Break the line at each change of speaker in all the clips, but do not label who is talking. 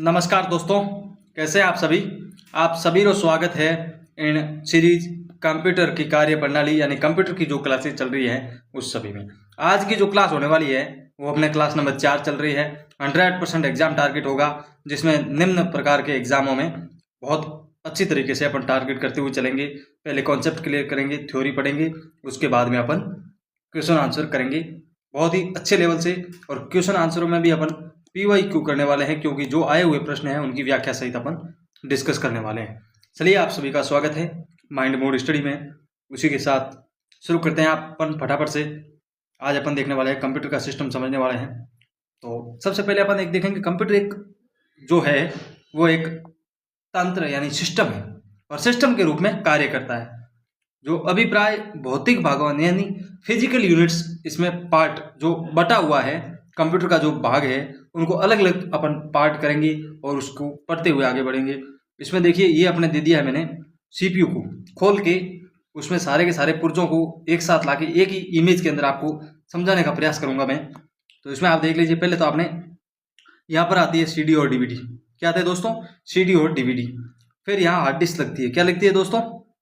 नमस्कार दोस्तों, कैसे हैं आप सभी। आप सभी को स्वागत है इन सीरीज कंप्यूटर की कार्य प्रणाली यानी कंप्यूटर की जो क्लासेस चल रही है उस सभी में। आज की जो क्लास होने वाली है वो अपने क्लास नंबर 4 चल रही है। 100% एग्जाम टारगेट होगा, जिसमें निम्न प्रकार के एग्जामों में बहुत अच्छी तरीके से अपन टारगेट करते हुए चलेंगे। पहले कॉन्सेप्ट क्लियर करेंगे, थ्योरी पढ़ेंगे, उसके बाद में अपन क्वेश्चन आंसर करेंगे बहुत ही अच्छे लेवल से। और क्वेश्चन आंसरों में भी अपन PYQ करने वाले हैं, क्योंकि जो आए हुए प्रश्न हैं उनकी व्याख्या सहित अपन डिस्कस करने वाले हैं। चलिए, आप सभी का स्वागत है माइंड मोड स्टडी में। उसी के साथ शुरू करते हैं अपन फटाफट से। आज अपन देखने वाले हैं कंप्यूटर का सिस्टम, समझने वाले हैं। तो सबसे पहले अपन एक देखेंगे, कंप्यूटर एक जो है वो एक तंत्र यानी सिस्टम है और सिस्टम के रूप में कार्य करता है। जो अभिप्राय भौतिक भागों यानी फिजिकल यूनिट्स, इसमें पार्ट जो बटा हुआ है कंप्यूटर का जो भाग है, उनको अलग अलग अपन पार्ट करेंगे और उसको पढ़ते हुए आगे बढ़ेंगे। इसमें देखिए, ये अपने दे दिया है मैंने CPU को खोल के, उसमें सारे के सारे पुर्जों को एक साथ लाके एक ही इमेज के अंदर आपको समझाने का प्रयास करूंगा मैं। तो इसमें आप देख लीजिए, पहले तो आपने यहाँ पर आती है CD और DVD। क्या आते हैं दोस्तों? CD और DVD। फिर यहाँ हार्ड डिस्क लगती है। क्या लगती है दोस्तों?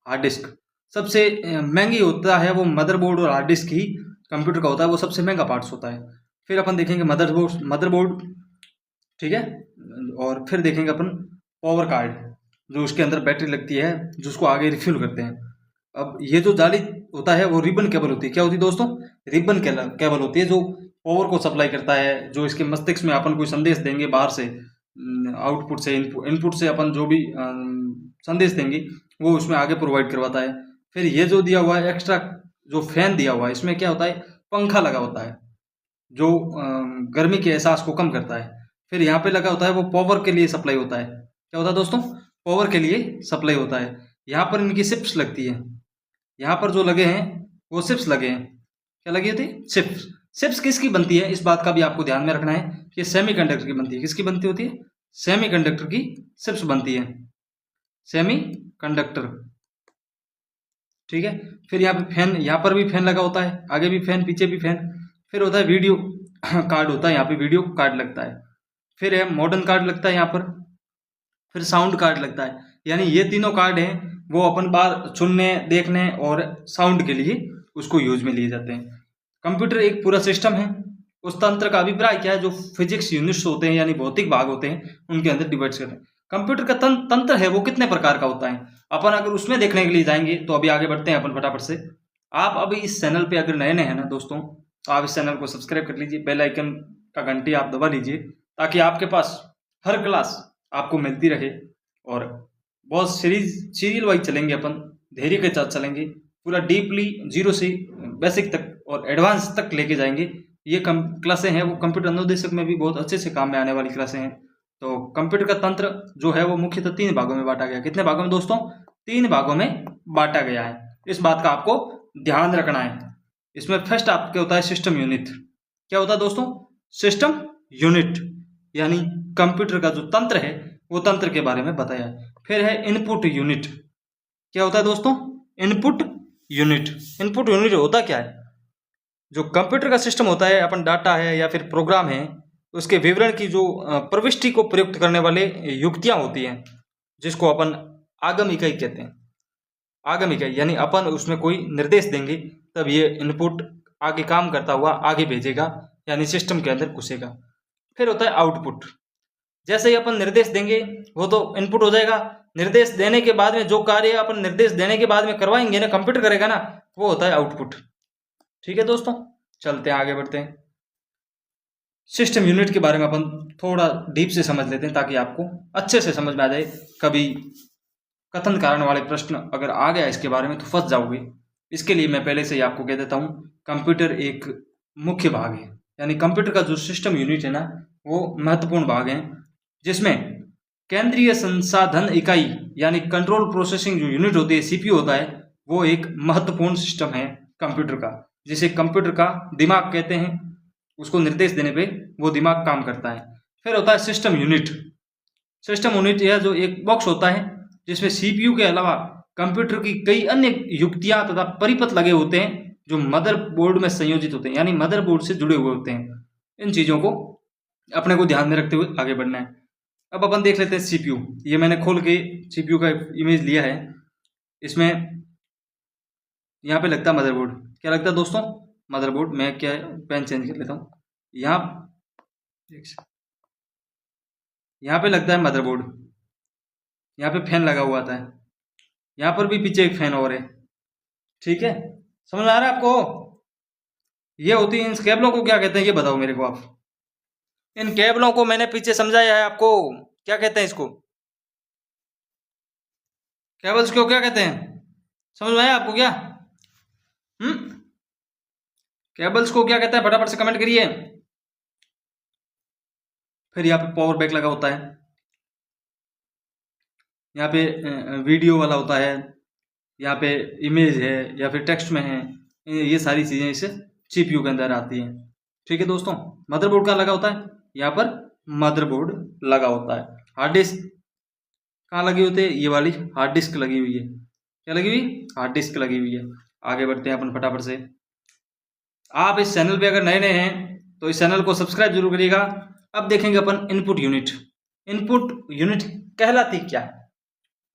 Hard disk. सबसे महंगी होता है वो मदरबोर्ड और हार्ड डिस्क ही कंप्यूटर का होता है, वो सबसे महंगा पार्ट्स होता है। फिर अपन देखेंगे मदरबोर्ड, ठीक है। और फिर देखेंगे अपन पावर कार्ड, जो उसके अंदर बैटरी लगती है, जिसको आगे रिफ्यूल करते हैं। अब ये जो जाली होता है वो रिबन केबल होती है। क्या होती है दोस्तों? रिबन केबल होती है, जो पावर को सप्लाई करता है। जो इसके मस्तिष्क में अपन कोई संदेश देंगे बाहर से, आउटपुट से, इनपुट से अपन जो भी संदेश देंगे वो उसमें आगे प्रोवाइड करवाता है। फिर ये जो दिया हुआ है एक्स्ट्रा जो फैन दिया हुआ है, इसमें क्या होता है? पंखा लगा होता है जो गर्मी के एहसास को कम करता है। फिर यहाँ पे लगा होता है वो पावर के लिए सप्लाई होता है। क्या होता है दोस्तों? पावर के लिए सप्लाई होता है। यहाँ पर इनकी शिप्स लगती है। यहाँ पर जो लगे हैं वो शिप्स लगे हैं। क्या लगी होती है? शिप्स। शिप्स किसकी बनती है, इस बात का भी आपको ध्यान में रखना है कि सेमीकंडक्टर की बनती है। किसकी बनती होती है? सेमीकंडक्टर की शिप्स बनती है, सेमीकंडक्टर, ठीक है। फिर यहाँ पे फैन, यहाँ पर भी फैन लगा होता है, आगे भी फैन, पीछे भी फैन। फिर होता है वीडियो कार्ड होता है, यहाँ पे वीडियो कार्ड लगता है। फिर है मॉडर्न कार्ड लगता है यहाँ पर। फिर साउंड कार्ड लगता है। यानी ये तीनों कार्ड हैं वो अपन बार सुनने, देखने और साउंड के लिए उसको यूज में लिए जाते हैं। कंप्यूटर एक पूरा सिस्टम है। उस तंत्र का अभिप्राय क्या है? जो फिजिक्स यूनिट्स होते हैं यानी भौतिक भाग होते हैं, उनके अंदर डिवाइड करते हैं। कंप्यूटर का तंत्र है वो कितने प्रकार का होता है, अपन अगर उसमें देखने के लिए जाएंगे तो अभी आगे बढ़ते हैं अपन फटाफट से। आप अभी इस चैनल पे अगर नए हैं ना दोस्तों, तो आप इस चैनल को सब्सक्राइब कर लीजिए, बेल आइकन का घंटी आप दबा लीजिए, ताकि आपके पास हर क्लास आपको मिलती रहे। और बहुत सीरियल वाइज चलेंगे अपन, धैर्य के साथ चलेंगे, पूरा डीपली जीरो से बेसिक तक और एडवांस तक लेके जाएंगे। ये क्लासें हैं वो कंप्यूटर अनुदेशक में भी बहुत अच्छे से काम में आने वाली क्लासें हैं। तो कंप्यूटर का तंत्र जो है वो मुख्यतः 3 भागों में बांटा गया। कितने भागों में दोस्तों? 3 भागों में बांटा गया है। इस बात का आपको ध्यान रखना है। इसमें फर्स्ट आपके होता है सिस्टम यूनिट। क्या होता है दोस्तों? सिस्टम यूनिट यानी कंप्यूटर का जो तंत्र है वो तंत्र के बारे में बताया है। फिर है इनपुट यूनिट। क्या होता है दोस्तों? Input unit. इनपुट यूनिट होता क्या है? जो कंप्यूटर का सिस्टम होता है, अपन डाटा है या फिर प्रोग्राम है, उसके विवरण की जो प्रविष्टि को प्रयुक्त करने वाले युक्तियां होती हैं, जिसको अपन आगम इकाई कहते हैं। आगम इकाई यानी अपन उसमें कोई निर्देश देंगे तब ये इनपुट आगे काम करता हुआ आगे भेजेगा, यानी सिस्टम के अंदर घुसेगा। फिर होता है आउटपुट। जैसे ही अपन निर्देश देंगे वो तो इनपुट हो जाएगा। निर्देश देने के बाद में जो कार्य अपन निर्देश देने के बाद में करवाएंगे ना, कंप्यूटर करेगा ना, वो होता है आउटपुट। ठीक है दोस्तों, चलते हैं आगे बढ़ते हैं। सिस्टम यूनिट के बारे में अपन थोड़ा डीप से समझ लेते हैं, ताकि आपको अच्छे से समझ में आ जाए। कभी कथन कारण वाले प्रश्न अगर आ गया इसके बारे में तो फंस जाओगे। इसके लिए मैं पहले से ही आपको कह देता हूँ, कंप्यूटर एक मुख्य भाग है, यानी कंप्यूटर का जो सिस्टम यूनिट है ना वो महत्वपूर्ण भाग है, जिसमें केंद्रीय संसाधन इकाई यानी कंट्रोल प्रोसेसिंग जो यूनिट होती है, CPU होता है, वो एक महत्वपूर्ण सिस्टम है कंप्यूटर का, जिसे कंप्यूटर का दिमाग कहते हैं। उसको निर्देश देने पे वो दिमाग काम करता है। फिर होता है सिस्टम यूनिट। सिस्टम यूनिट यह जो एक बॉक्स होता है जिसमें CPU के अलावा कंप्यूटर की कई अन्य युक्तियां तथा परिपथ लगे होते हैं, जो मदरबोर्ड में संयोजित होते हैं, यानी मदरबोर्ड से जुड़े हुए होते हैं। इन चीजों को अपने को ध्यान में रखते हुए आगे बढ़ना है। अब अपन देख लेते हैं CPU। ये मैंने खोल के CPU का इमेज लिया है। इसमें यहाँ पे लगता है मदरबोर्ड। क्या लगता है दोस्तों? मदरबोर्ड। मैं क्या पेन चेंज कर लेता हूँ। यहाँ पे लगता है मदरबोर्ड। यहाँ पे फैन लगा हुआ था। यहाँ पर भी पीछे एक फैन और है। ठीक है, समझ में आ रहा है आपको? ये होती है, इन केबलों को क्या कहते हैं ये बताओ मेरे को आप। इन केबलों को मैंने पीछे समझाया है आपको, क्या कहते हैं इसको? केबल्स को क्या कहते हैं? समझ में आया आपको क्या? केबल्स को क्या कहते हैं? फटाफट से कमेंट करिए। फिर यहाँ पे पावर बैंक लगा होता है। यहाँ पे वीडियो वाला होता है। यहाँ पे इमेज है या फिर टेक्स्ट में है। ये सारी चीजें इस CPU के अंदर आती हैं। ठीक है दोस्तों, मदरबोर्ड कहाँ लगा होता है? यहाँ पर मदरबोर्ड लगा होता है। हार्ड डिस्क कहाँ लगी होती है? ये वाली हार्ड डिस्क लगी हुई है। क्या लगी हुई? हार्ड डिस्क लगी हुई है। आगे बढ़ते हैं अपन फटाफट से। आप इस चैनल पे अगर नए नए हैं तो इस चैनल को सब्सक्राइब जरूर करिएगा। अब देखेंगे अपन इनपुट यूनिट। इनपुट यूनिट कहलाती क्या है?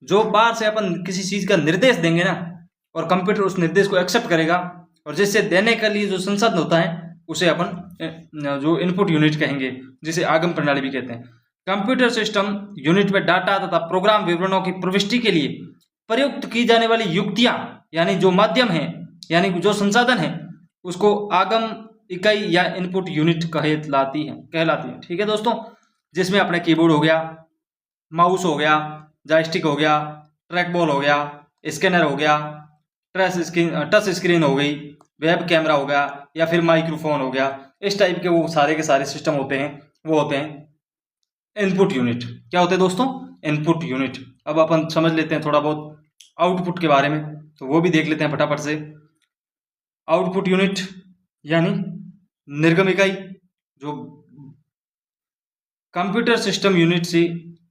जो बाहर से अपन किसी चीज का निर्देश देंगे ना, और कंप्यूटर उस निर्देश को एक्सेप्ट करेगा, और जिससे देने के लिए जो संसाधन होता है उसे अपन जो इनपुट यूनिट कहेंगे, जिसे आगम प्रणाली भी कहते हैं। कंप्यूटर सिस्टम यूनिट में डाटा तथा प्रोग्राम विवरणों की प्रविष्टि के लिए प्रयुक्त की जाने वाली युक्तियां, यानी जो माध्यम है, यानी जो संसाधन है, उसको आगम इकाई या इनपुट यूनिट कहलाती है। ठीक है दोस्तों, जिसमें अपने कीबोर्ड हो गया, माउस हो गया, जॉयस्टिक हो गया, ट्रैक बॉल हो गया, स्कैनर हो गया, टच स्क्रीन हो गई, वेब कैमरा हो गया, या फिर माइक्रोफोन हो गया। इस टाइप के वो सारे के सारे सिस्टम होते हैं, वो होते हैं इनपुट यूनिट। क्या होते हैं दोस्तों? Input unit. अब अपन समझ लेते हैं थोड़ा बहुत आउटपुट के बारे में, तो वो भी देख लेते हैं फटाफट से। आउटपुट यूनिट यानी निर्गम इकाई, जो कंप्यूटर सिस्टम यूनिट से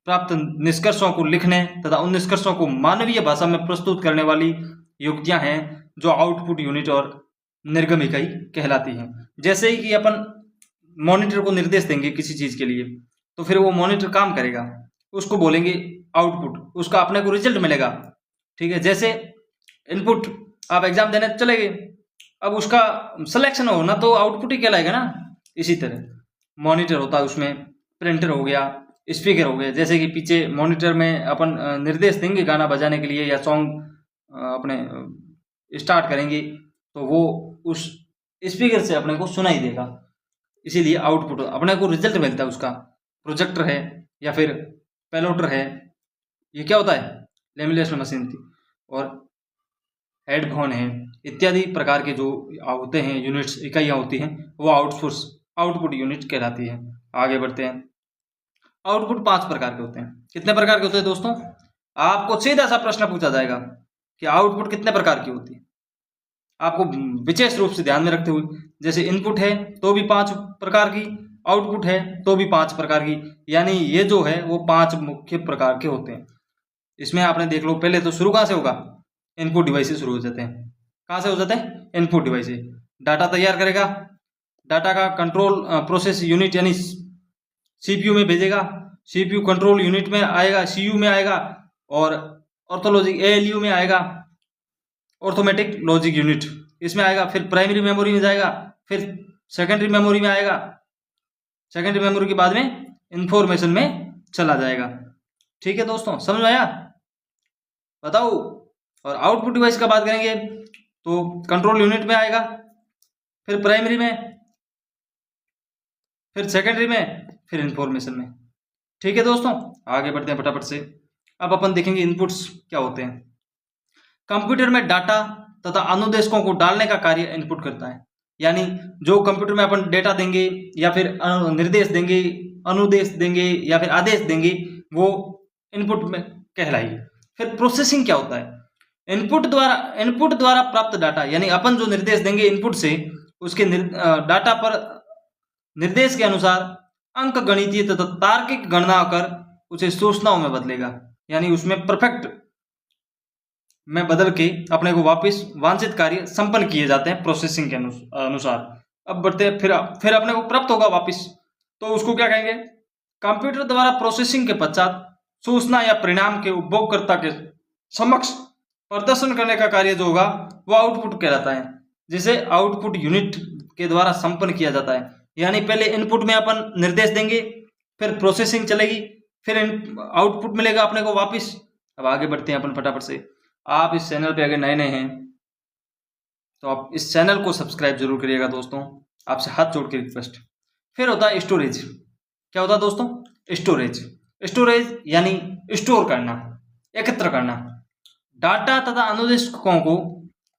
प्राप्त निष्कर्षों को लिखने तथा उन निष्कर्षों को मानवीय भाषा में प्रस्तुत करने वाली युक्तियां हैं, जो आउटपुट यूनिट और निर्गम इकाई कहलाती हैं। जैसे ही कि अपन मॉनिटर को निर्देश देंगे किसी चीज के लिए, तो फिर वो मॉनिटर काम करेगा, उसको बोलेंगे आउटपुट, उसका अपने को रिजल्ट मिलेगा। ठीक है, जैसे इनपुट आप एग्जाम देने चले गए, अब उसका सिलेक्शन होना तो आउटपुट ही कहलाएगा ना। इसी तरह मॉनिटर होता है, उसमें प्रिंटर हो गया, स्पीकर हो गया। जैसे कि पीछे मॉनिटर में अपन निर्देश देंगे गाना बजाने के लिए या सॉन्ग अपने स्टार्ट करेंगे, तो वो उस स्पीकर से अपने को सुनाई देगा। इसीलिए आउटपुट अपने को रिजल्ट मिलता है उसका। प्रोजेक्टर है या फिर पेलोटर है, ये क्या होता है? लेमिनेशन मशीन थी। और हेडफोन है, इत्यादि प्रकार के जो होते हैं यूनिट्स, इकाइयाँ होती हैं, वो आउटपुट यूनिट कहलाती है। आगे बढ़ते हैं। आउटपुट 5 प्रकार के होते हैं। कितने प्रकार के होते हैं दोस्तों? आपको सीधा सा प्रश्न पूछा जाएगा कि आउटपुट कितने प्रकार की होती है। आपको विशेष रूप से ध्यान में रखते हुए, जैसे इनपुट है तो भी 5 प्रकार की, आउटपुट है तो भी 5 प्रकार की, यानी ये जो है वो 5 मुख्य प्रकार के होते हैं। इसमें आपने देख लो, पहले तो शुरू कहाँ से होगा? इनपुट डिवाइस से शुरू हो जाते हैं। कहाँ से हो जाते हैं? इनपुट डिवाइस से। डाटा तैयार करेगा, डाटा का कंट्रोल प्रोसेस यूनिट यानी CPU में भेजेगा, CPU कंट्रोल यूनिट में आएगा, CU में आएगा, और ऑर्थोलॉजिक ALU में आएगा, ऑर्थोमेटिक लॉजिक यूनिट इसमें आएगा। फिर प्राइमरी मेमोरी में जाएगा, फिर सेकेंडरी मेमोरी में आएगा, सेकेंडरी मेमोरी के बाद में इंफॉर्मेशन में चला जाएगा। ठीक है दोस्तों, समझ में आया? बताओ। और आउटपुट डिवाइस का बात करेंगे तो कंट्रोल यूनिट में आएगा, फिर प्राइमरी में, फिर सेकेंडरी में, फिर इंफॉर्मेशन में। ठीक है दोस्तों, आगे बढ़ते हैं फटाफट से। अब अपन देखेंगे इनपुट्स क्या होते हैं। कंप्यूटर में डाटा तथा अनुदेशकों को डालने का कार्य इनपुट करता है। यानी जो कंप्यूटर में अपन डेटा देंगे या फिर निर्देश देंगे, अनुदेश देंगे या फिर आदेश देंगे, वो इनपुट में कहलाएगी। फिर प्रोसेसिंग क्या होता है? इनपुट द्वारा प्राप्त डाटा, यानी अपन जो निर्देश देंगे इनपुट से, उसके डाटा पर निर्देश के अनुसार अंक गणितीय तथा तार्किक गणना कर उसे सूचनाओं में बदलेगा। यानी उसमें परफेक्ट में बदल के अपने को वापस वांछित कार्य संपन्न किए जाते हैं प्रोसेसिंग के अनुसार। अब बढ़ते हैं, फिर अपने को प्राप्त होगा वापस, तो उसको क्या कहेंगे? कंप्यूटर द्वारा प्रोसेसिंग के पश्चात सूचना या परिणाम के उपभोगकर्ता के समक्ष प्रदर्शन करने का कार्य जो होगा वो आउटपुट कहलाता है, जिसे आउटपुट यूनिट के द्वारा संपन्न किया जाता है। यानी पहले इनपुट में अपन निर्देश देंगे, फिर प्रोसेसिंग चलेगी, फिर आउटपुट मिलेगा अपने को वापस। अब आगे बढ़ते हैं अपन फटाफट से। आप इस चैनल पे अगर नए नए हैं तो आप इस चैनल को सब्सक्राइब जरूर करिएगा दोस्तों, आपसे हाथ जोड़ के रिक्वेस्ट। फिर होता है स्टोरेज। क्या होता है दोस्तों? स्टोरेज। स्टोरेज यानी स्टोर करना, एकत्र करना। डाटा तथा अनुदेशकों को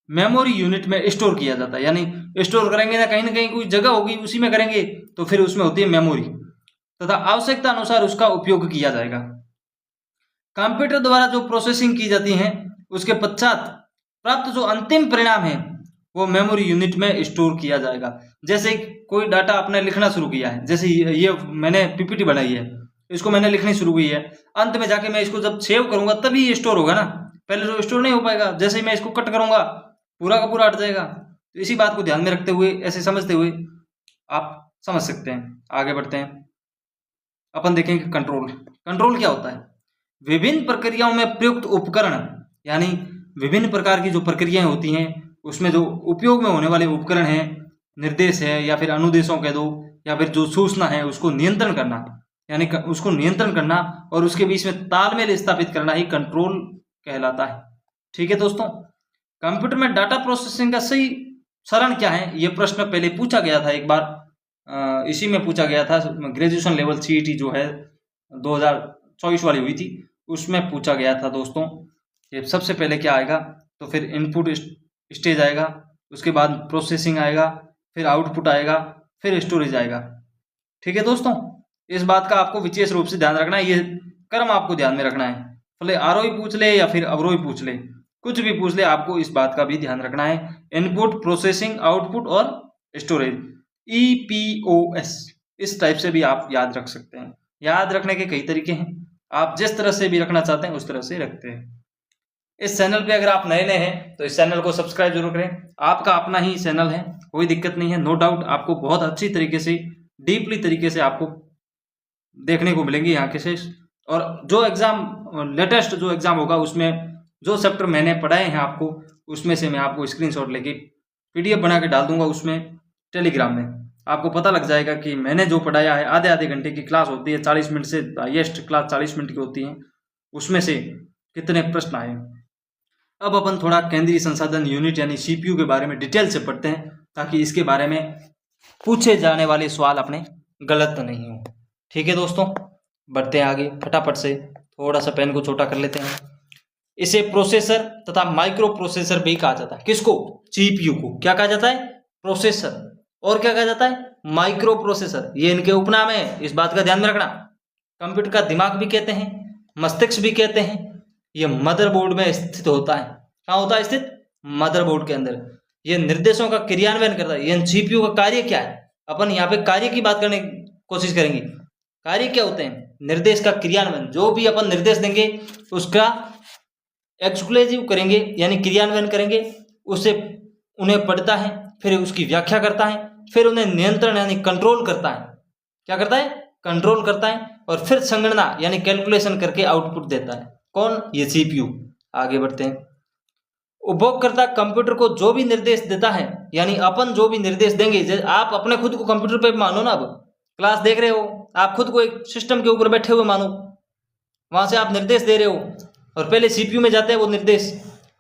मेमोरी यूनिट में स्टोर किया जाता है। यानी स्टोर करेंगे ना कहीं कोई जगह होगी उसी में करेंगे, तो फिर उसमें होती है मेमोरी, तथा आवश्यकता अनुसार उसका उपयोग किया जाएगा। कंप्यूटर द्वारा जो प्रोसेसिंग की जाती है उसके पश्चात प्राप्त जो अंतिम परिणाम है वो मेमोरी यूनिट में स्टोर किया जाएगा। जैसे कोई डाटा आपने लिखना शुरू किया है, जैसे ये मैंने पीपीटी बनाई है, इसको मैंने लिखनी शुरू की है, अंत में जाके मैं इसको जब सेव करूंगा तभी ये स्टोर होगा ना, पहले तो स्टोर नहीं हो पाएगा। जैसे ही मैं इसको कट करूंगा पूरा का पूरा हट जाएगा। तो इसी बात को ध्यान में रखते हुए, ऐसे समझते हुए आप समझ सकते हैं। आगे बढ़ते हैं, अपन देखेंगे कंट्रोल। कंट्रोल क्या होता है? विभिन्न प्रक्रियाओं में प्रयुक्त उपकरण, यानी विभिन्न प्रकार की जो प्रक्रियाएं होती हैं उसमें जो उपयोग में होने वाले उपकरण हैं, निर्देश है या फिर अनुदेशों कह दो, या फिर जो सूचना है उसको नियंत्रण करना, यानी उसको नियंत्रण करना और उसके बीच में तालमेल स्थापित करना ही कंट्रोल कहलाता है। ठीक है दोस्तों, कंप्यूटर में डाटा प्रोसेसिंग का सही चरण क्या है, ये प्रश्न पहले पूछा गया था एक बार, इसी में पूछा गया था, ग्रेजुएशन लेवल सीईटी जो है 2024 वाली हुई थी उसमें पूछा गया था दोस्तों। ये सबसे पहले क्या आएगा, तो फिर इनपुट स्टेज आएगा, उसके बाद प्रोसेसिंग आएगा, फिर आउटपुट आएगा, फिर स्टोरेज आएगा। ठीक है दोस्तों, इस बात का आपको विशेष रूप से ध्यान रखना है, ये क्रम आपको ध्यान में रखना है। भले आरोही पूछ ले या फिर अवरोही पूछ ले, कुछ भी पूछ ले, आपको इस बात का भी ध्यान रखना है। इनपुट, प्रोसेसिंग, आउटपुट और स्टोरेज, EPOS, इस टाइप से भी आप याद रख सकते हैं। याद रखने के कई तरीके हैं, आप जिस तरह से भी रखना चाहते हैं उस तरह से रखते हैं। इस चैनल पे अगर आप नए हैं तो इस चैनल को सब्सक्राइब जरूर करें। आपका अपना ही चैनल है, कोई दिक्कत नहीं है, नो डाउट आपको बहुत अच्छी तरीके से, डीपली तरीके से आपको देखने को मिलेंगे यहाँ के से। और जो एग्जाम, लेटेस्ट जो एग्जाम होगा उसमें जो चैप्टर मैंने पढ़ाए हैं आपको, उसमें से मैं आपको स्क्रीनशॉट लेके PDF बना के डाल दूंगा उसमें टेलीग्राम में। आपको पता लग जाएगा कि मैंने जो पढ़ाया है, आधे घंटे की क्लास होती है, 40 मिनट से हाईएस्ट क्लास 40 मिनट की होती है, उसमें से कितने प्रश्न आए। अब अपन थोड़ा केंद्रीय संसाधन यूनिट यानी CPU के बारे में डिटेल से पढ़ते हैं, ताकि इसके बारे में पूछे जाने वाले सवाल अपने गलत नहीं हो। ठीक है दोस्तों, बढ़ते हैं आगे फटाफट से। थोड़ा सा पेन को छोटा कर लेते हैं। इसे प्रोसेसर तथा माइक्रो प्रोसेसर भी कहा जाता है। किसको? CPU को क्या कहा जाता है? प्रोसेसर। और क्या कहा जाता है? Micro processor. ये इनके उपनाम है, इस बात का ध्यान में रखना। कंप्यूटर का दिमाग भी कहते हैं, मस्तिष्क भी कहते हैं। ये मदरबोर्ड में स्थित होता है। कहाँ होता है स्थित? मदरबोर्ड के अंदर। ये निर्देशों का क्रियान्वयन करता है। ये CPU का कार्य क्या है? अपन यहाँ पे कार्य की बात करने की कोशिश करेंगे। कार्य क्या होते हैं? निर्देश का क्रियान्वयन। जो भी अपन निर्देश देंगे उसका एक्सक्लूसिव करेंगे, यानी क्रियान्वयन करेंगे, उससे उन्हें पढ़ता है, फिर उसकी व्याख्या करता है, फिर उन्हें नियंत्रण यानी कंट्रोल करता है। क्या करता है? कंट्रोल करता है, और फिर संगणना यानी कैलकुलेशन करके आउटपुट देता है। कौन? ये CPU। आगे बढ़ते हैं। उपभोगकर्ता कंप्यूटर को जो भी निर्देश देता है, यानी अपन जो भी निर्देश देंगे, जैसे आप अपने खुद को कंप्यूटर पे मानो ना, अब क्लास देख रहे हो, आप खुद को एक सिस्टम के ऊपर बैठे हुए मानो, वहां से आप निर्देश दे रहे हो, और पहले CPU में जाते हैं वो निर्देश,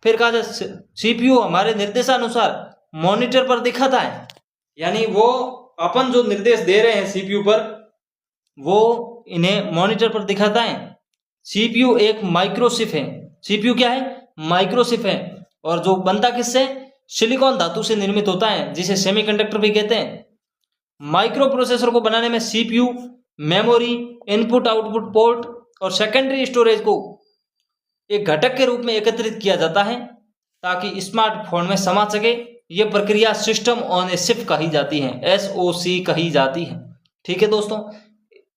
फिर कहा जाए CPU हमारे निर्देशानुसार मॉनिटर पर दिखाता है। यानी वो अपन जो निर्देश दे रहे हैं CPU पर, वो इन्हें मॉनिटर पर दिखाता है। CPU एक माइक्रोचिप है। CPU क्या है? माइक्रोचिप है, और जो बनता किससे? सिलिकॉन धातु से निर्मित होता है, जिसे सेमीकंडक्टर भी कहते हैं। माइक्रो प्रोसेसर को बनाने में CPU, memory, input output port और सेकेंडरी स्टोरेज को एक घटक के रूप में एकत्रित किया जाता है, ताकि स्मार्टफोन में समा सके। यह प्रक्रिया सिस्टम ऑन ए चिप कही जाती है, SOC कही जाती है। ठीक है दोस्तों,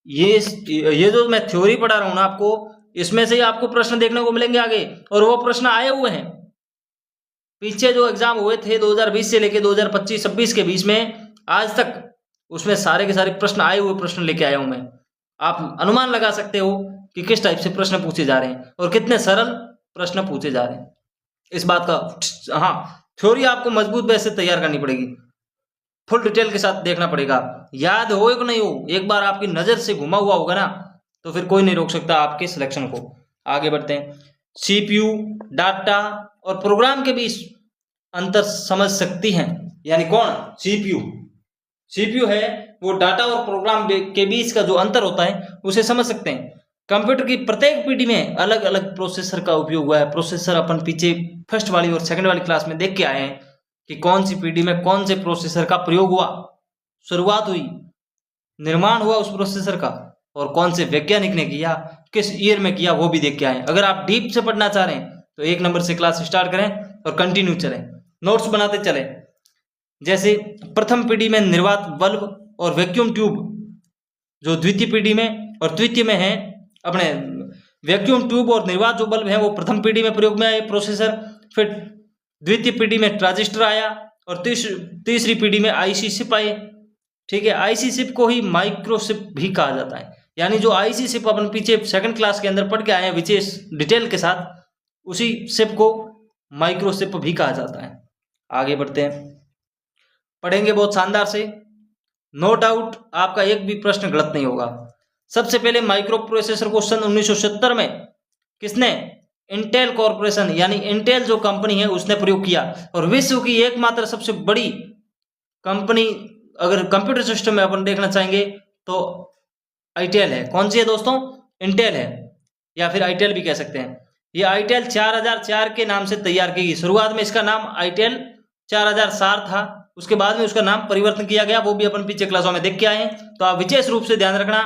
ये जो मैं थ्योरी पढ़ा रहा हूं ना आपको, इसमें से ही आपको प्रश्न देखने को मिलेंगे आगे, और वो प्रश्न आए हुए हैं। पीछे जो एग्जाम हुए थे 2020 से लेके 2025-26 के बीच में आज तक, उसमें सारे के सारे प्रश्न आए हुए, प्रश्न लेके आया हूं मैं। आप अनुमान लगा सकते हो कि किस टाइप से प्रश्न पूछे जा रहे हैं और कितने सरल प्रश्न पूछे जा रहे हैं। इस बात का हाँ, थ्योरी आपको मजबूत बेस से तैयार करनी पड़ेगी, फुल डिटेल के साथ देखना पड़ेगा। याद हो कि नहीं हो, एक बार आपकी नजर से घुमा हुआ होगा ना, तो फिर कोई नहीं रोक सकता आपके सिलेक्शन को। आगे बढ़ते हैं। सीपीयू, डाटा और प्रोग्राम के बीच अंतर समझ सकती हैं, यानी कौन? सीपीयू। सीपीयू है वो डाटा और प्रोग्राम के बीच का जो अंतर होता है उसे समझ सकते हैं। कंप्यूटर की प्रत्येक पीढ़ी में अलग अलग प्रोसेसर का उपयोग हुआ है। प्रोसेसर अपन पीछे फर्स्ट वाली और सेकंड वाली क्लास में देख के आए हैं कि कौन सी पीढ़ी में कौन से प्रोसेसर का प्रयोग हुआ, शुरुआत हुई, निर्माण हुआ उस प्रोसेसर का, और कौन से वैज्ञानिक ने किया, किस ईयर में किया, वो भी देख के आए। अगर आप डीप से पढ़ना चाह रहे हैं तो 1 नंबर से क्लास स्टार्ट करें और कंटिन्यू चलें, नोट्स बनाते चलें। जैसे प्रथम पीढ़ी में निर्वात बल्ब और वैक्यूम ट्यूब, जो द्वितीय पीढ़ी में और तृतीय में है अपने वैक्यूम ट्यूब और निर्वात जो बल्ब है वो प्रथम पीढ़ी में प्रयोग में आए प्रोसेसर। फिर द्वितीय पीढ़ी में ट्रांजिस्टर आया और तीसरी पीढ़ी में आईसी चिप आए। ठीक है, आईसी चिप को ही माइक्रोचिप भी कहा जाता है। यानी जो आईसी चिप अपन पीछे सेकंड क्लास के अंदर पढ़ के आए हैं विशेष डिटेल के साथ, उसी चिप को माइक्रोचिप भी कहा जाता है। आगे बढ़ते हैं, पढ़ेंगे बहुत शानदार से, नो डाउट आपका एक भी प्रश्न गलत नहीं होगा। सबसे पहले माइक्रो प्रोसेसर को सन 1970 में किसने? इंटेल कॉर्पोरेशन, यानी इंटेल जो कंपनी है उसने प्रयोग किया। और विश्व की एकमात्र सबसे बड़ी कंपनी अगर कंप्यूटर सिस्टम में अपन देखना चाहेंगे तो आईटेल है। कौन सी है दोस्तों? इंटेल है, या फिर आईटेल भी कह सकते हैं। ये आईटेल 4004 के नाम से तैयार की गई। शुरुआत में इसका नाम आईटेल 4004 था, उसके बाद में उसका नाम परिवर्तन किया गया, वो भी अपन पीछे क्लासों में देख के आए हैं। तो आप विशेष रूप से ध्यान रखना,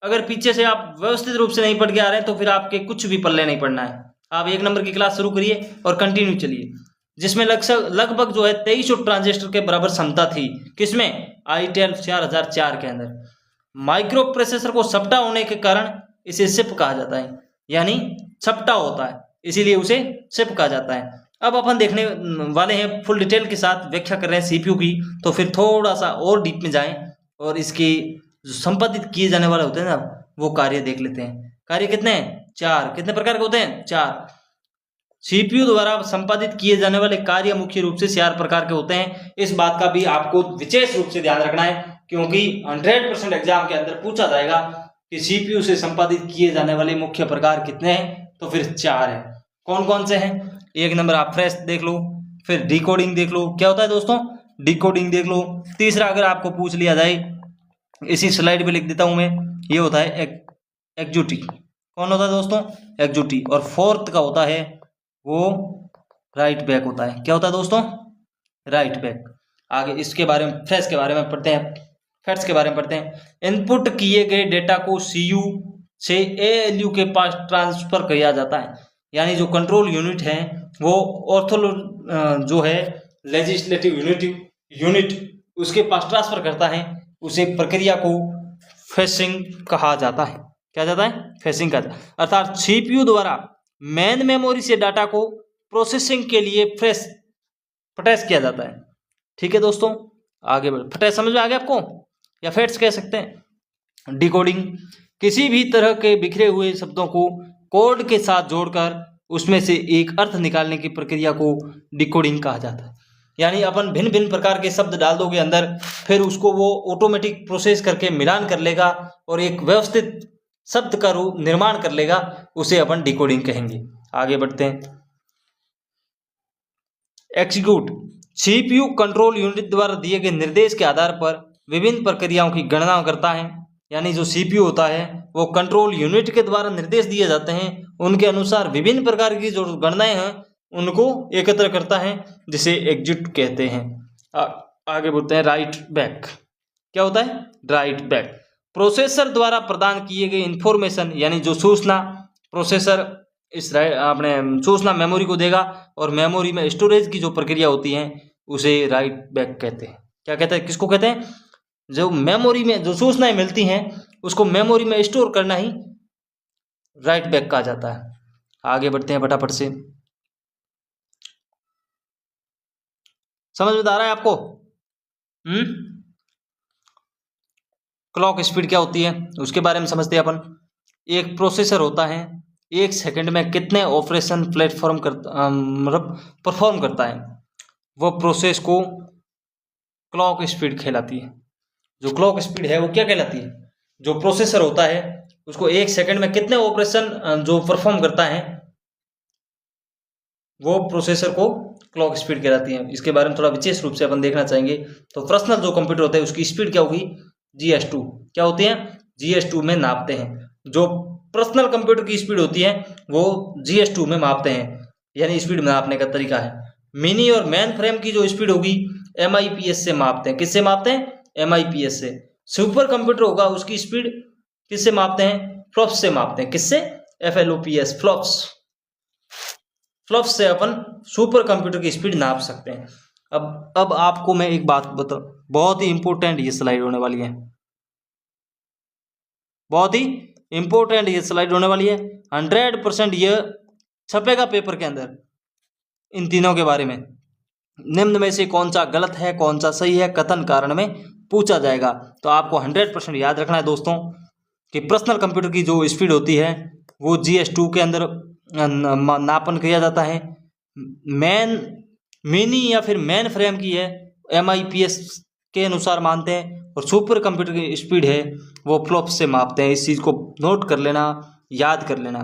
अगर पीछे से आप व्यवस्थित रूप से नहीं पढ़ के आ रहे हैं तो फिर आपके कुछ भी पल्ले नहीं पड़ना है। आप 1 नंबर की क्लास शुरू करिए और कंटिन्यू चलिए, जिसमें लगभग जो है 2300 ट्रांजिस्टर के बराबर क्षमता थी। किसमें? आईटेल 4004 के अंदर। माइक्रो प्रोसेसर को सपटा होने के कारण इसे सिप कहा जाता है, यानी सपटा होता है इसीलिए उसे सिप कहा जाता है। अब अपन देखने वाले हैं फुल डिटेल के साथ व्याख्या कर रहे हैं सीपीयू की, तो फिर थोड़ा सा और डीप में जाएं और इसकी जो संपादित किए जाने वाले होते हैं ना वो कार्य देख लेते हैं। कार्य कितने हैं? 4। कितने प्रकार के होते हैं? 4। सीपीयू द्वारा संपादित किए जाने वाले कार्य मुख्य रूप से 4 प्रकार के होते हैं। इस बात का भी आपको विशेष रूप से ध्यान रखना है, क्योंकि 100% एग्जाम के अंदर पूछा जाएगा कि सीपीयू से संपादित किए जाने वाले मुख्य प्रकार कितने हैं, तो फिर 4 है। कौन कौन से हैं? 1 नंबर आप फ्रेश देख लो, फिर डिकोडिंग देख लो, क्या होता है दोस्तों? डिकोडिंग देख लो। तीसरा अगर आपको पूछ लिया जाए, इसी स्लाइड पे लिख देता हूं मैं, ये होता है एग्जूटी। कौन होता है दोस्तों? एग्जूटी। और फोर्थ का होता है वो राइट बैक होता है। क्या होता है दोस्तों? Right back. आगे इसके बारे में फ्रेश के बारे में पढ़ते हैं, फैक्ट्स के बारे में पढ़ते हैं। इनपुट किए गए डेटा को सीयू से एएलयू के पास ट्रांसफर किया जाता है, यानी जो कंट्रोल यूनिट है वो ऑर्थो जो है लेजिस्लेटिव यूनिट उसके पास ट्रांसफर करता है। उसे प्रक्रिया को फेसिंग कहा जाता है। क्या जाता है? फेसिंग का। अर्थात सीपीयू द्वारा मेन मेमोरी से डाटा को प्रोसेसिंग के लिए फटैस किया जाता है। ठीक है दोस्तों, आगे बढ़। फटैस समझ में आ गया आपको, या फैट्स कह सकते हैं। डिकोडिंग, किसी भी तरह के बिखरे हुए शब्दों को कोड के साथ जोड़कर उसमें से एक अर्थ निकालने की प्रक्रिया को डिकोडिंग कहा जाता है। यानी अपन भिन्न भिन्न प्रकार के शब्द डाल दोगे अंदर, फिर उसको वो ऑटोमेटिक प्रोसेस करके मिलान कर लेगा और एक व्यवस्थित शब्द का रूप निर्माण कर लेगा, उसे अपन डिकोडिंग कहेंगे। आगे बढ़ते हैं। एग्जीक्यूट, सीपीयू कंट्रोल यूनिट द्वारा दिए गए निर्देश के आधार पर विभिन्न प्रक्रियाओं की गणना करता है। यानी जो सीपीयू होता है वो कंट्रोल यूनिट के द्वारा निर्देश दिए जाते हैं, उनके अनुसार विभिन्न प्रकार की जो गणनाएं हैं उनको एकत्र करता है, जिसे एग्जीक्यूट कहते हैं। आगे बढ़ते हैं। राइट बैक, क्या होता है? राइट बैक, प्रोसेसर द्वारा प्रदान किए गए इंफॉर्मेशन, यानी जो सूचना प्रोसेसर इस अपने सूचना मेमोरी को देगा और मेमोरी में स्टोरेज की जो प्रक्रिया होती है उसे राइट बैक कहते हैं। क्या कहते हैं? किसको कहते हैं? जो मेमोरी में जो सूचनाएं मिलती हैं उसको मेमोरी में स्टोर करना ही राइट बैक कहा जाता है। आगे बढ़ते हैं फटाफट से। समझ में आ रहा है आपको? क्लॉक स्पीड क्या होती है उसके बारे में समझते हैं अपन। एक प्रोसेसर होता है, 1 सेकंड में कितने ऑपरेशन प्लेटफॉर्म करता मतलब परफॉर्म करता है, वो प्रोसेस को क्लॉक स्पीड कहलाती है। जो क्लॉक स्पीड है वो क्या कहलाती है, जो प्रोसेसर होता है उसको 1 सेकंड में कितने ऑपरेशन जो परफॉर्म करता है वो प्रोसेसर को क्लॉक स्पीड कहलाती है। इसके बारे में थोड़ा विशेष रूप से अपन देखना चाहेंगे। तो पर्सनल जो कंप्यूटर होता है उसकी स्पीड क्या होगी, GS2 क्या होती है, GS2 में नापते हैं। जो पर्सनल कंप्यूटर की स्पीड होती है वो GS2 में मापते हैं, यानी स्पीड नापने का तरीका है। मिनी और मेन फ्रेम की जो स्पीड होगी MIPS से मापते हैं। किससे मापते हैं, MIPS से। सुपर कंप्यूटर होगा उसकी स्पीड किससे मापते हैं, फ्लॉप्स से मापते हैं। किससे, FLOPS, फ्लॉप्स से अपन सुपर कंप्यूटर की स्पीड नाप सकते हैं। अब आपको मैं एक बात बता, बहुत ही इंपॉर्टेंट ये स्लाइड होने वाली है, बहुत ही इंपॉर्टेंट ये स्लाइड होने वाली है। 100% ये छपेगा पेपर के अंदर इन तीनों के बारे में। निम्न में से कौन सा गलत है कौन सा सही है कथन कारण में पूछा जाएगा। तो आपको 100% याद रखना है दोस्तों कि पर्सनल कंप्यूटर की जो स्पीड होती है वो GS2 के अंदर नापन किया जाता है। मिनी या फिर मेन फ्रेम की है MIPS के अनुसार मानते हैं, और सुपर कंप्यूटर की स्पीड है वो फ्लॉप्स से मापते हैं। इस चीज़ को नोट कर लेना, याद कर लेना,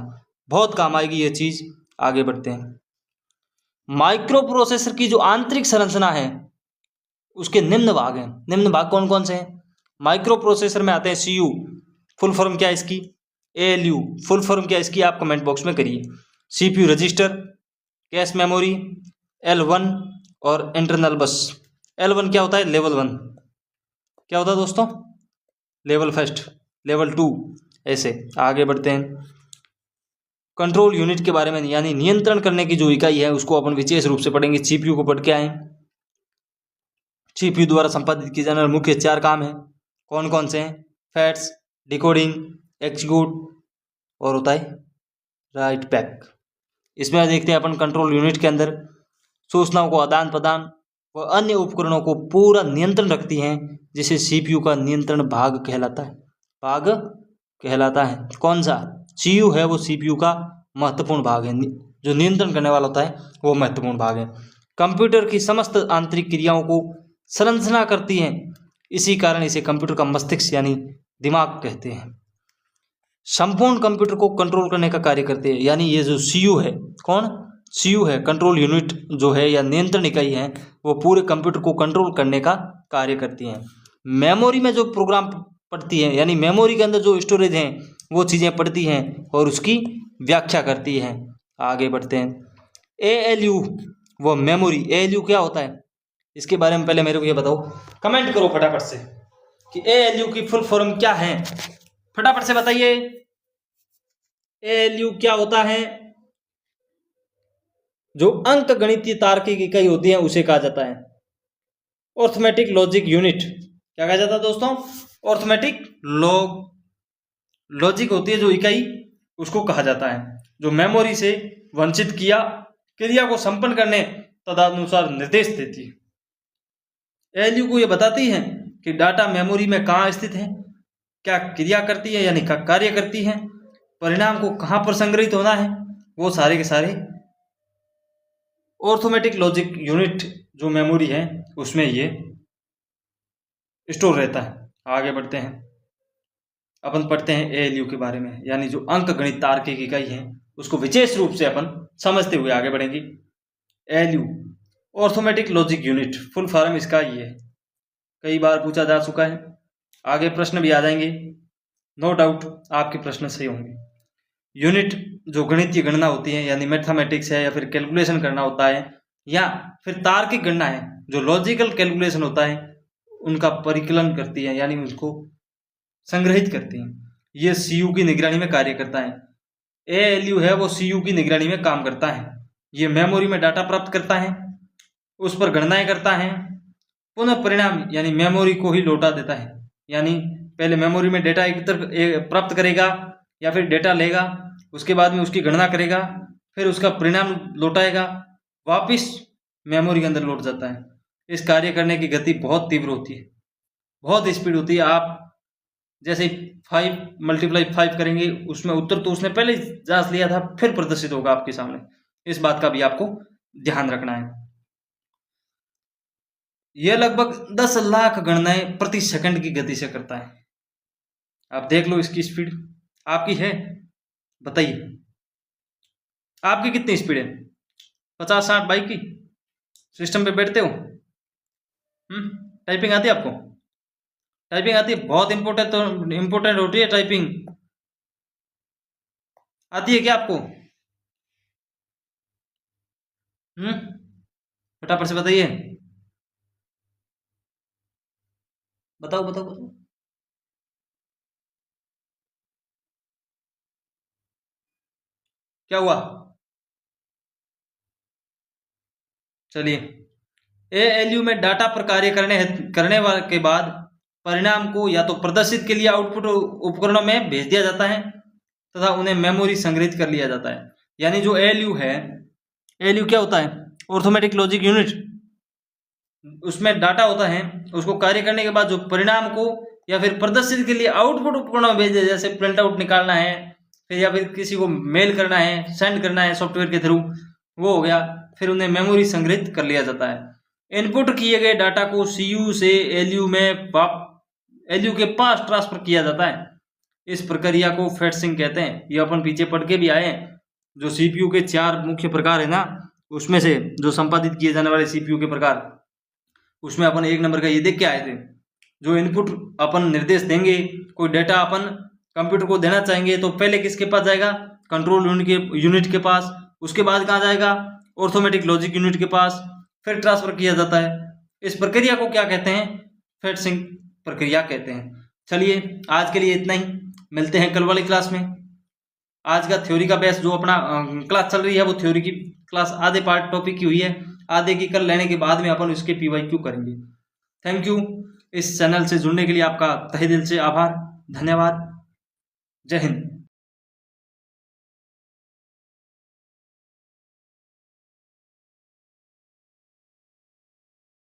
बहुत काम आएगी ये चीज़। आगे बढ़ते हैं। माइक्रो प्रोसेसर की जो आंतरिक संरचना है उसके निम्न भाग हैं। निम्न भाग कौन कौन से हैं, माइक्रो प्रोसेसर में आते हैं CU, फुल फॉर्म क्या है इसकी, ALU, फुल फॉर्म क्या है इसकी, आप कमेंट बॉक्स में करिए। CPU register, cache memory, L1 और इंटरनल बस। L1 क्या होता है, लेवल 1 क्या होता है दोस्तों, लेवल फर्स्ट, लेवल 2, ऐसे आगे बढ़ते हैं। कंट्रोल यूनिट के बारे में, यानी नियंत्रण करने की जो इकाई है उसको अपन विशेष रूप से पढ़ेंगे। CPU को पढ़ के आए। CPU द्वारा संपादित किए जाने वाले मुख्य 4 काम हैं, कौन कौन से हैं, फैट्स, डिकोडिंग, एग्जीक्यूट और होता है राइट बैक। इसमें देखते हैं अपन कंट्रोल यूनिट के अंदर सूचनाओं को आदान प्रदान व अन्य उपकरणों को पूरा नियंत्रण रखती हैं, जिसे CPU का नियंत्रण भाग कहलाता है। भाग कहलाता है कौन सा, CPU है वो CPU का महत्वपूर्ण भाग है, जो नियंत्रण करने वाला होता है वो महत्वपूर्ण भाग है। कंप्यूटर की समस्त आंतरिक क्रियाओं को संरचना करती हैं, इसी कारण इसे कंप्यूटर का मस्तिष्क यानी दिमाग कहते हैं। संपूर्ण कंप्यूटर को कंट्रोल करने का कार्य करते हैं, यानी ये जो CU है, कौन, CU है, कंट्रोल यूनिट जो है या नियंत्रण इकाई है, वो पूरे कंप्यूटर को कंट्रोल करने का कार्य करती हैं। मेमोरी में जो प्रोग्राम पढ़ती है, यानी मेमोरी के अंदर जो स्टोरेज हैं वो चीज़ें पढ़ती हैं और उसकी व्याख्या करती हैं। आगे बढ़ते हैं। ALU वो मेमोरी, ALU क्या होता है इसके बारे में पहले मेरे को ये बताओ, कमेंट करो फटाफट से कि ALU की फुल फॉर्म क्या है, फटाफट से बताइए। ALU क्या होता है, जो अंक गणितीय तार्किक इकाई होती है उसे कहा जाता है अरिथमेटिक लॉजिक यूनिट। क्या कहा जाता है दोस्तों, अरिथमेटिक लॉजिक होती है जो इकाई, उसको कहा जाता है जो मेमोरी से वंचित क्रिया को संपन्न करने तदनुसार निर्देश देती है। ALU को यह बताती है कि डाटा मेमोरी में कहाँ स्थित है, क्या क्रिया करती है यानी क्या कार्य करती है, परिणाम को कहाँ पर संग्रहित होना है, वो सारे के सारे अरिथमेटिक लॉजिक यूनिट जो मेमोरी है उसमें ये स्टोर रहता है। आगे बढ़ते हैं, अपन पढ़ते हैं ALU के बारे में, यानी जो अंक गणित तार्किक इकाई है उसको विशेष रूप से अपन समझते हुए आगे बढ़ेंगे। ALU arithmetic logic unit, full form इसका ये है, कई बार पूछा जा चुका है, आगे प्रश्न भी आ जाएंगे, नो डाउट आपके प्रश्न सही होंगे। यूनिट जो गणितीय गणना होती है, यानी मैथमेटिक्स है या फिर कैलकुलेशन करना होता है या फिर तार्किक गणना है, जो लॉजिकल कैलकुलेशन होता है उनका परिकलन करती है, यानी उसको संग्रहित करती है। ये CU की निगरानी में कार्य करता है। ALU है वो CU की निगरानी में काम करता है। ये मेमोरी में डाटा प्राप्त करता है, उस पर गणनाएं करता है, पुनः परिणाम यानी मेमोरी को ही लौटा देता है। यानी पहले मेमोरी में डेटा प्राप्त करेगा या फिर डेटा लेगा, उसके बाद में उसकी गणना करेगा, फिर उसका परिणाम लौटाएगा, वापिस मेमोरी के अंदर लौट जाता है। इस कार्य करने की गति बहुत तीव्र होती है, बहुत स्पीड होती है। आप जैसे 5 × 5 करेंगे उसमें उत्तर तो उसने पहले ही जांच लिया था, फिर प्रदर्शित होगा आपके सामने। इस बात का भी आपको ध्यान रखना है। यह लगभग 10 लाख गणनाएं प्रति सेकंड की गति से करता है। आप देख लो इसकी स्पीड आपकी है, बताइए आपकी कितनी स्पीड है? 50-60 बाइक की सिस्टम पे बैठते हो? टाइपिंग आती है आपको? टाइपिंग आती है? बहुत इंपॉर्टेंट, तो इंपॉर्टेंट होती है टाइपिंग। आती है क्या आपको? फटाफट से बताइए, बताओ बताओ बताओ। क्या हुआ? चलिए, एएलयू में डाटा पर कार्य करने के बाद परिणाम को या तो प्रदर्शित के लिए आउटपुट उपकरणों में भेज दिया जाता है तथा उन्हें मेमोरी संग्रहित कर लिया जाता है। यानी जो एएलयू है, एएलयू क्या होता है? Arithmetic logic unit. उसमें डाटा होता है, उसको कार्य करने के बाद जो परिणाम को या फिर प्रदर्शित के लिए आउटपुट उपकरणों में भेज दिया, जैसे प्रिंट आउट निकालना है, फिर या फिर किसी को मेल करना है, सेंड करना है सॉफ्टवेयर के थ्रू, वो हो गया। फिर उन्हें मेमोरी संग्रहित कर लिया जाता है। इनपुट किए गए डाटा को सीयू से एलयू में एलयू के पास ट्रांसफर किया जाता है। इस प्रक्रिया को फेटसिंग कहते हैं। ये अपन पीछे पढ़ के भी आए हैं। जो सीपीयू के 4 मुख्य प्रकार है ना, उसमें से जो संपादित किए जाने वाले सीपीयू के प्रकार, उसमें अपन 1 नंबर का ये देख के आए थे। जो इनपुट अपन निर्देश देंगे, कोई डेटा अपन कंप्यूटर को देना चाहेंगे, तो पहले किसके पास जाएगा? कंट्रोल यूनिट के पास। उसके बाद कहाँ जाएगा? ऑर्थोमेटिक लॉजिक यूनिट के पास, फिर ट्रांसफर किया जाता है। इस प्रक्रिया को क्या कहते हैं? फेटसिंग प्रक्रिया कहते हैं। चलिए, आज के लिए इतना ही, मिलते हैं कल वाली क्लास में। आज का थ्योरी का बेस जो अपना क्लास चल रही है, वो थ्योरी की क्लास आधे पार्ट टॉपिक की हुई है, आधे की कल लेने के बाद में अपन इसके PYQ करेंगे। Thank you. इस चैनल से जुड़ने के लिए आपका तहे दिल से आभार, धन्यवाद। जय हिंद।